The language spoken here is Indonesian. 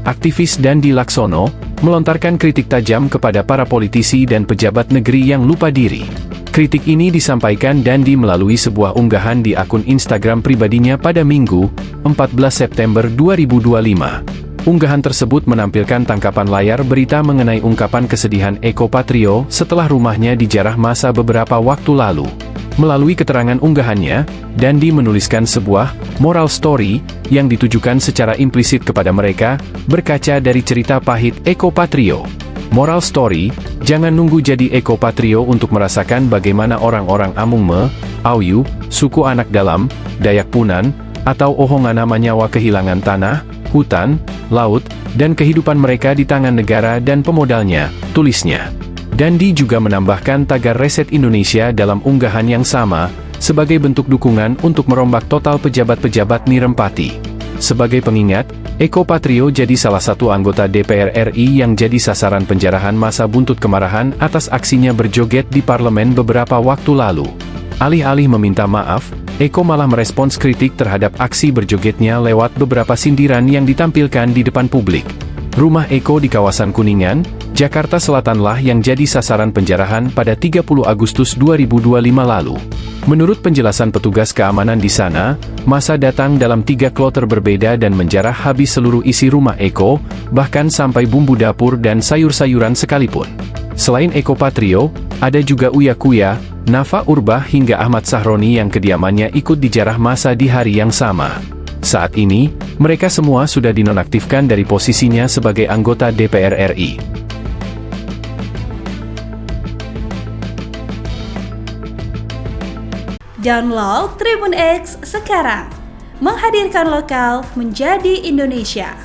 aktivis Dandi Laksono, melontarkan kritik tajam kepada para politisi dan pejabat negeri yang lupa diri. Kritik ini disampaikan Dandi melalui sebuah unggahan di akun Instagram pribadinya pada Minggu, 14 September 2025. Unggahan tersebut menampilkan tangkapan layar berita mengenai ungkapan kesedihan Eko Patrio setelah rumahnya dijarah massa beberapa waktu lalu. Melalui keterangan unggahannya, Dandi menuliskan sebuah moral story yang ditujukan secara implisit kepada mereka, berkaca dari cerita pahit Eko Patrio. Moral story, jangan nunggu jadi Eko Patrio untuk merasakan bagaimana orang-orang Amungme, Auyu, suku anak dalam, Dayak Punan, atau Ohongana Manyawa kehilangan tanah, hutan, laut, dan kehidupan mereka di tangan negara dan pemodalnya, tulisnya. Dandi juga menambahkan tagar Reset Indonesia dalam unggahan yang sama, sebagai bentuk dukungan untuk merombak total pejabat-pejabat Nirempati. Sebagai pengingat, Eko Patrio jadi salah satu anggota DPR RI yang jadi sasaran penjarahan masa buntut kemarahan atas aksinya berjoget di parlemen beberapa waktu lalu. Alih-alih meminta maaf, Eko malah merespons kritik terhadap aksi berjogetnya lewat beberapa sindiran yang ditampilkan di depan publik. Rumah Eko di kawasan Kuningan, Jakarta Selatanlah yang jadi sasaran penjarahan pada 30 Agustus 2025 lalu. Menurut penjelasan petugas keamanan di sana, massa datang dalam 3 kloter berbeda dan menjarah habis seluruh isi rumah Eko, bahkan sampai bumbu dapur dan sayur-sayuran sekalipun. Selain Eko Patrio, ada juga Uya Kuya, Nafa Urbah hingga Ahmad Sahroni yang kediamannya ikut dijarah massa di hari yang sama. Saat ini, mereka semua sudah dinonaktifkan dari posisinya sebagai anggota DPR RI. Download Tribun X sekarang, menghadirkan lokal menjadi Indonesia.